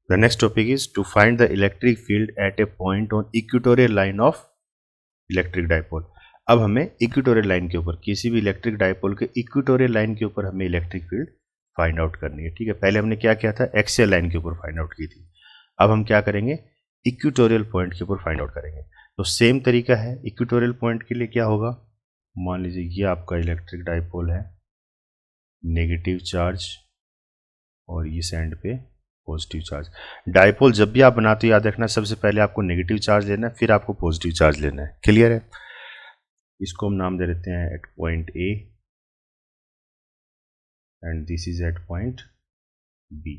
The next topic is to find the electric field at a point on equatorial line of electric dipole. अब हमें equatorial line के ऊपर, किसी भी electric dipole के equatorial line के ऊपर हमें इलेक्ट्रिक फील्ड फाइंड आउट करनी है। ठीक है, पहले हमने क्या किया था, एक्सियल लाइन के ऊपर फाइंड आउट की थी। अब हम क्या करेंगे, इक्वेटोरियल पॉइंट के ऊपर फाइंड आउट करेंगे। तो सेम तरीका है, इक्वेटोरियल पॉइंट के लिए क्या होगा, मान लीजिए ये आपका इलेक्ट्रिक डाइपोल है, नेगेटिव चार्ज और इस एंड पे पॉजिटिव चार्ज। डाइपोल जब भी आप बनाते हो याद रखना, सबसे पहले आपको नेगेटिव चार्ज लेना है, फिर आपको पॉजिटिव चार्ज लेना है। क्लियर है? इसको हम नाम दे देते हैं at point A and this is at point B.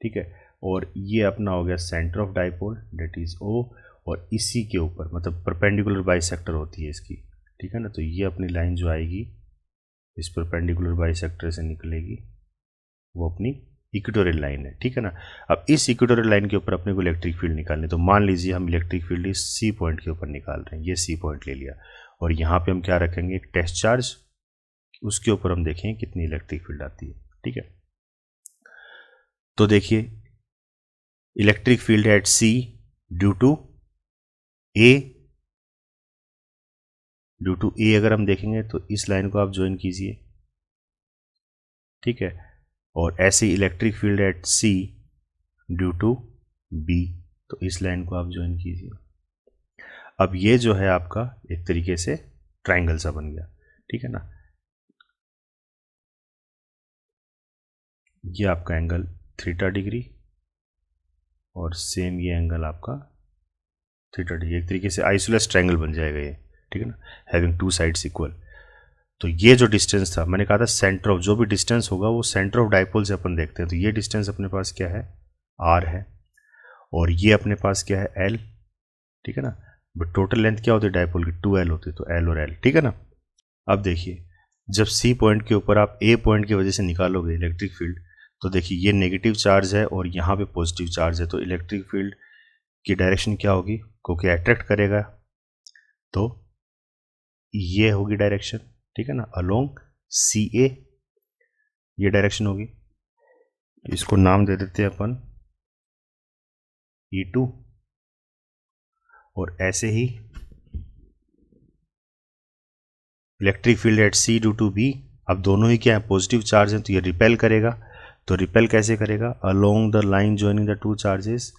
ठीक है, और ये अपना हो गया centre of dipole, that is O, और इसी के ऊपर मतलब परपेंडिकुलर बाइसेक्टर होती है इसकी। ठीक है ना, तो ये अपनी लाइन जो आएगी इस परपेंडिकुलर बाइसेक्टर से निकलेगी, वो अपनी इक्वेटोरियल लाइन है। ठीक है ना, अब इस इक्वेटोरियल लाइन के ऊपर अपने को इलेक्ट्रिक फील्ड निकालनी, तो मान लीजिए हम इलेक्ट्रिक फील्ड इस सी पॉइंट के ऊपर निकाल रहे हैं, ये सी पॉइंट ले लिया, और यहाँ पे हम क्या रखेंगे, एक टेस्ट चार्ज, उसके ऊपर हम देखेंगे कितनी इलेक्ट्रिक फील्ड आती है। ठीक है, तो देखिए electric field at C due to A अगर हम देखेंगे तो इस लाइन को आप ज्वाइन कीजिए। ठीक है, और ऐसे electric field at C due to B, तो इस लाइन को आप ज्वाइन कीजिए। अब ये जो है आपका एक तरीके से ट्राइंगल सा बन गया। ठीक है ना, ये आपका एंगल थीटा डिग्री और सेम ये एंगल आपका थीटा डिग्री, एक तरीके से आइसोलेस ट्राइंगल बन जाएगा ये। ठीक है ना, हैविंग टू साइड्स इक्वल। तो ये जो डिस्टेंस था, मैंने कहा था सेंटर ऑफ, जो भी डिस्टेंस होगा वो सेंटर ऑफ डाइपोल से अपन देखते हैं। तो ये डिस्टेंस अपने पास क्या है, आर है, और ये अपने पास क्या है, एल। ठीक है ना, बट टोटल लेंथ क्या होती है डाइपोल की, 2L होती है, तो एल और एल। ठीक है ना, अब देखिए जब सी पॉइंट के ऊपर आप ए पॉइंट की वजह से निकालोगे इलेक्ट्रिक फील्ड, तो देखिए ये नेगेटिव चार्ज है और यहाँ पे पॉजिटिव चार्ज है, तो इलेक्ट्रिक फील्ड की डायरेक्शन क्या होगी, क्योंकि अट्रैक्ट करेगा तो ये होगी डायरेक्शन। ठीक है ना, अलोंग सी ए ये डायरेक्शन होगी, इसको नाम दे देते हैं अपन E2, और ऐसे ही electric field at C due to B, अब दोनों ही क्या है, पॉजिटिव चार्ज है, तो ये रिपेल करेगा। तो रिपेल कैसे करेगा, along the line joining the two charges,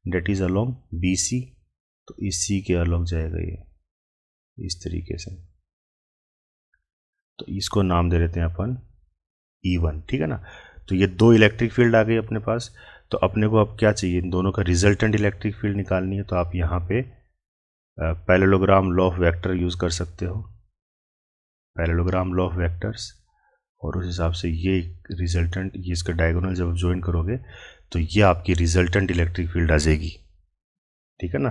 that is along B C, तो इस सी के अलोंग जाएगा ये इस तरीके से, तो इसको नाम दे देते हैं अपन E1। ठीक है ना, तो ये दो इलेक्ट्रिक फील्ड आ गई अपने पास। तो अपने को अब क्या चाहिए, इन दोनों का रिजल्टेंट इलेक्ट्रिक फील्ड निकालनी है। तो आप यहाँ पे parallelogram law of vector use कर सकते हो, पैरेललोग्राम लॉ ऑफ वेक्टर्स, और उस हिसाब से ये रिजल्टेंट, ये इसका डायगोनल जब ज्वाइन करोगे तो ये आपकी रिजल्टेंट इलेक्ट्रिक फील्ड आ जाएगी। ठीक है ना,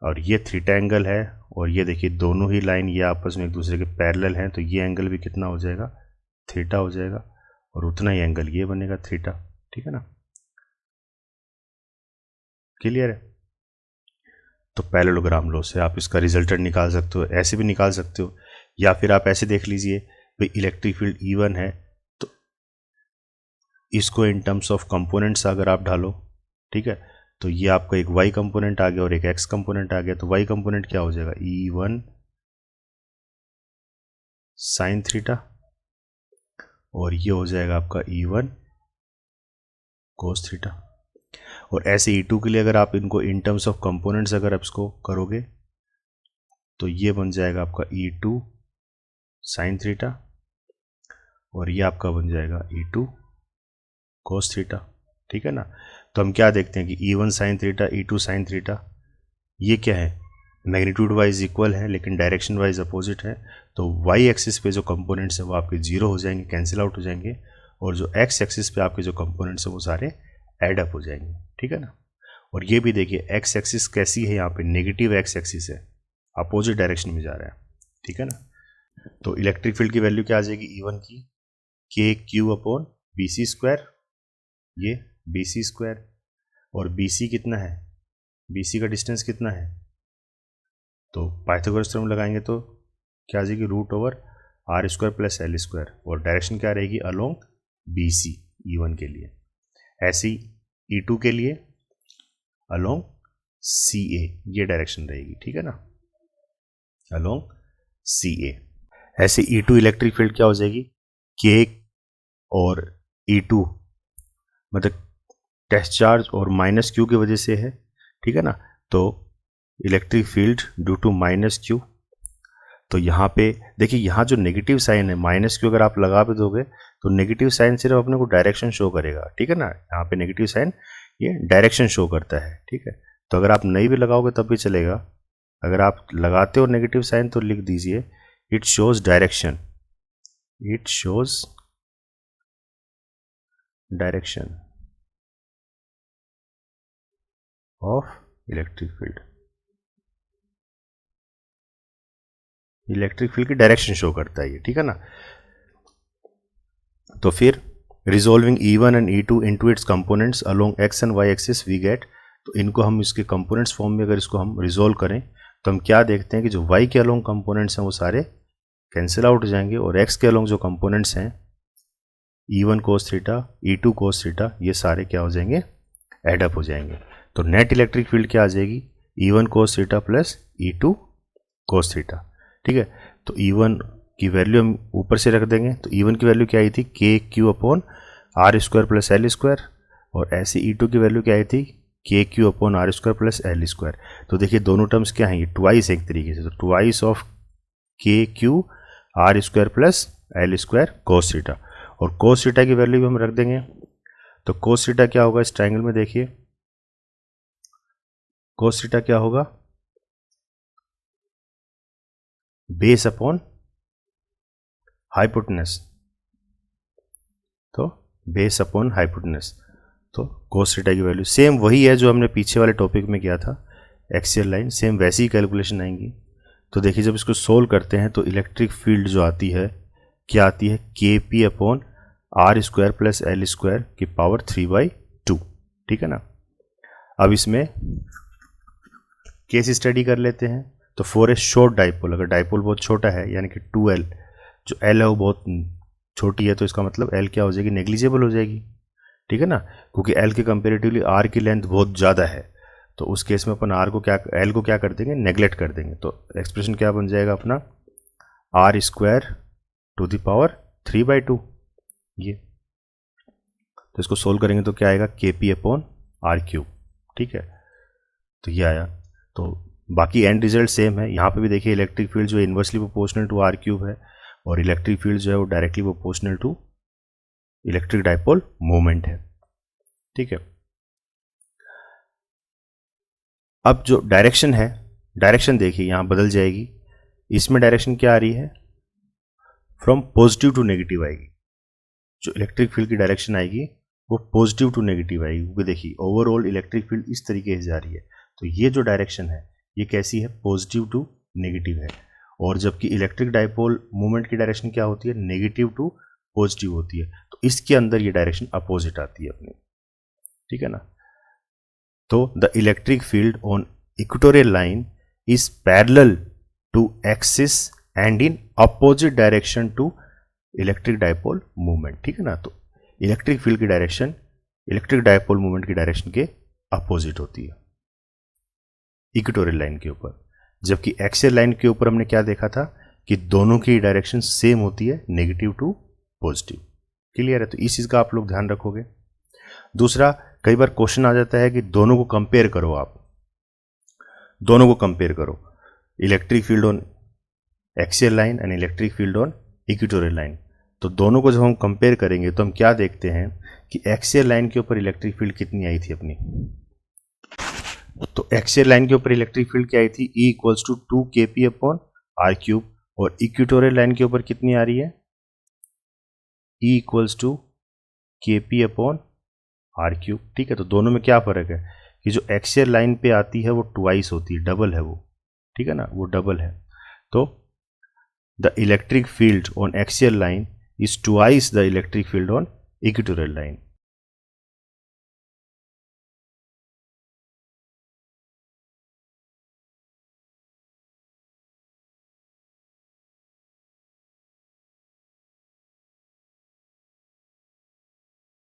और ये थीटा एंगल है, और ये देखिए दोनों ही लाइन ये आपस में एक दूसरे के पैरेलल हैं, तो ये एंगल भी कितना हो जाएगा, थीटा हो जाएगा, और उतना ही एंगल ये बनेगा थीटा। ठीक है ना, क्लियर है? तो पैरेललोग्राम लॉ से आप इसका रिजल्टेंट निकाल सकते हो, ऐसे भी निकाल सकते हो, या फिर आप ऐसे देख लीजिए भाई इलेक्ट्रिक फील्ड E1 है, तो इसको इन टर्म्स ऑफ कंपोनेंट्स अगर आप ढालो, ठीक है, तो ये आपका एक y कंपोनेंट आ गया और एक x कंपोनेंट आ गया। तो y कंपोनेंट क्या हो जाएगा, E1 साइन थीटा, और ये हो जाएगा आपका E1 कोस थीटा। और ऐसे E2 के लिए अगर आप इनको इन टर्म्स ऑफ कंपोनेंट्स अगर आप इसको करोगे, तो ये बन जाएगा आपका E2 साइन थीटा, और ये आपका बन जाएगा E2 कोस थीटा। ठीक है ना, तो हम क्या देखते हैं कि E1 sine theta, E2 sine theta, ये क्या है, मैग्नीट्यूड वाइज इक्वल है लेकिन डायरेक्शन वाइज अपोजिट है। तो y एक्सिस पे जो कंपोनेंट्स है वो आपके जीरो हो जाएंगे, कैंसिल आउट हो जाएंगे, और जो x एक्सिस पे आपके जो कंपोनेंट्स है वो सारे एड अप हो जाएंगे। ठीक है ना, और ये भी देखिए x एक्सिस कैसी है, यहाँ पे नेगेटिव x एक्सिस है, अपोजिट डायरेक्शन में जा रहा है। ठीक है ना, तो इलेक्ट्रिक फील्ड की वैल्यू क्या आ जाएगी E1 की, k q upon B C square, ये बी सी स्क्वायर, और बी सी कितना है, बी सी का डिस्टेंस कितना है, तो पाइथागोरस थ्योरम लगाएंगे तो क्या आ जाएगी, root over R square plus L square, और डायरेक्शन क्या रहेगी, अलोंग बी सी E1 के लिए। ऐसी E2 के लिए अलोंग CA, ये डायरेक्शन रहेगी, ठीक है ना, अलोंग CA। ऐसे E2 इलेक्ट्रिक फील्ड क्या हो जाएगी, K और E2 मतलब टेस्ट चार्ज और माइनस Q की वजह से है, ठीक है ना, तो electric field due to minus Q। तो यहाँ पे देखिए, यहाँ जो नेगेटिव साइन है माइनस Q अगर आप लगा भी दोगे तो नेगेटिव साइन सिर्फ अपने को डायरेक्शन शो करेगा, ठीक है ना, यहाँ पे नेगेटिव साइन ये डायरेक्शन शो करता है, ठीक है। तो अगर आप नहीं भी लगाओगे तब भी चलेगा, अगर आप लगाते हो नेगेटिव साइन तो लिख दीजिए it shows direction, it shows direction of electric field, electric field की डायरेक्शन शो करता है ये, ठीक है ना। तो फिर resolving E1 and E2 into its components along x and y axis we get, तो इनको हम इसके कंपोनेंट्स फॉर्म में अगर इसको हम रिजोल्व करें तो हम क्या देखते हैं कि जो y के अलोंग कंपोनेंट्स हैं वो सारे कैंसिल आउट हो जाएंगे और x के अलोंग जो कंपोनेंट्स हैं E1 cos theta, E2 cos theta, ये सारे क्या हो जाएंगे, एडअप हो जाएंगे। तो नेट इलेक्ट्रिक फील्ड क्या आ जाएगी, E1 cos theta plus E2 cos theta, ठीक है। तो E1 की वैल्यू हम ऊपर से रख देंगे, तो E1 की वैल्यू क्या आई थी, KQ upon R square plus L square, और ऐसे E2 की वैल्यू क्या आई थी, KQ upon R square plus L square. तो देखिए दोनों टर्म्स क्या हैं, ये ट्वाइस एक तरीके से, तो twice of KQ R square plus L square cos theta, और कोस थीटा की वैल्यू भी हम रख देंगे। तो कोस थीटा क्या होगा, इस ट्राइंगल में देखिए कोस थीटा क्या होगा, बेस अपॉन हाइपोटेनस, तो बेस अपॉन हाइपोटेनस, तो कोस थीटा की वैल्यू सेम वही है जो हमने पीछे वाले टॉपिक में किया था, एक्सियल लाइन, सेम वैसी ही कैलकुलेशन आएंगी। तो देखिए जब इसको सोल्व करते हैं तो इलेक्ट्रिक फील्ड जो आती है क्या आती है, KP upon R square plus L square की पावर 3/2, ठीक है ना। अब इसमें केस स्टडी कर लेते हैं। तो फॉर ए शॉर्ट डाइपोल, अगर डाइपोल बहुत छोटा है यानी कि 2L, जो L है वो बहुत छोटी है, तो इसका मतलब L क्या हो जाएगी, नेग्लिजिबल हो जाएगी, ठीक है ना, क्योंकि L के कंपेरेटिवली R की लेंथ बहुत ज़्यादा है। तो उस केस में अपन L को क्या कर देंगे, नेग्लेक्ट कर देंगे। तो एक्सप्रेशन क्या बन जाएगा अपना, R square to the power 3/2, ये। तो इसको सोल्व करेंगे तो क्या आएगा, KP अपॉन R क्यूब, ठीक है। तो ये आया। तो बाकी एंड रिजल्ट सेम है। यहाँ पे भी देखिए इलेक्ट्रिक फील्ड जो inversely proportional to R cube है, और इलेक्ट्रिक फील्ड जो है वो directly proportional to electric dipole moment है, ठीक है। अब जो डायरेक्शन है, डायरेक्शन देखिए यहाँ बदल जाएगी। इसमें डायरेक्शन क्या आ रही है, फ्रॉम पॉजिटिव टू नेगेटिव आएगी। जो इलेक्ट्रिक फील्ड की डायरेक्शन आएगी वो पॉजिटिव टू नेगेटिव आएगी, क्योंकि देखिए ओवरऑल इलेक्ट्रिक फील्ड इस तरीके से जा रही है। तो ये जो डायरेक्शन है ये कैसी है, पॉजिटिव टू नेगेटिव है। और जबकि इलेक्ट्रिक डाइपोल मूवमेंट की डायरेक्शन क्या होती है, नेगेटिव टू पॉजिटिव होती है। तो इसके अंदर ये डायरेक्शन अपोजिट आती है अपनी, ठीक है ना। तो the electric field on equatorial line is parallel to axis and in opposite direction to electric dipole movement, ठीक है ना। तो इलेक्ट्रिक फील्ड की डायरेक्शन इलेक्ट्रिक डाइपोल मूवमेंट की डायरेक्शन के अपोजिट होती है इक्वेटोरियल लाइन के ऊपर। जबकि एक्सियल लाइन के ऊपर हमने क्या देखा था कि दोनों की डायरेक्शन सेम होती है, नेगेटिव टू पॉजिटिव। क्लियर है, तो इस चीज़ का आप लोग ध्यान रखोगे। दूसरा, कई बार क्वेश्चन आ जाता है कि दोनों को कंपेयर करो, आप दोनों को कंपेयर करो, electric field on axial line and electric field on equatorial line. तो दोनों को जब हम कंपेयर करेंगे तो हम क्या देखते हैं कि एक्सियल लाइन के ऊपर इलेक्ट्रिक फील्ड कितनी आई थी अपनी। तो एक्सियल लाइन के ऊपर इलेक्ट्रिक फील्ड क्या आई थी, E equals to 2kp upon R cube, और इक्वेटोरियल लाइन के ऊपर कितनी आ रही है, E equals to kp upon R cube, ठीक है। तो दोनों में क्या फर्क है कि जो एक्सियल लाइन पे आती है वो ट्वाइस होती है, डबल है वो, ठीक है ना, वो डबल है। तो the electric field on axial line is twice the electric field on equatorial line.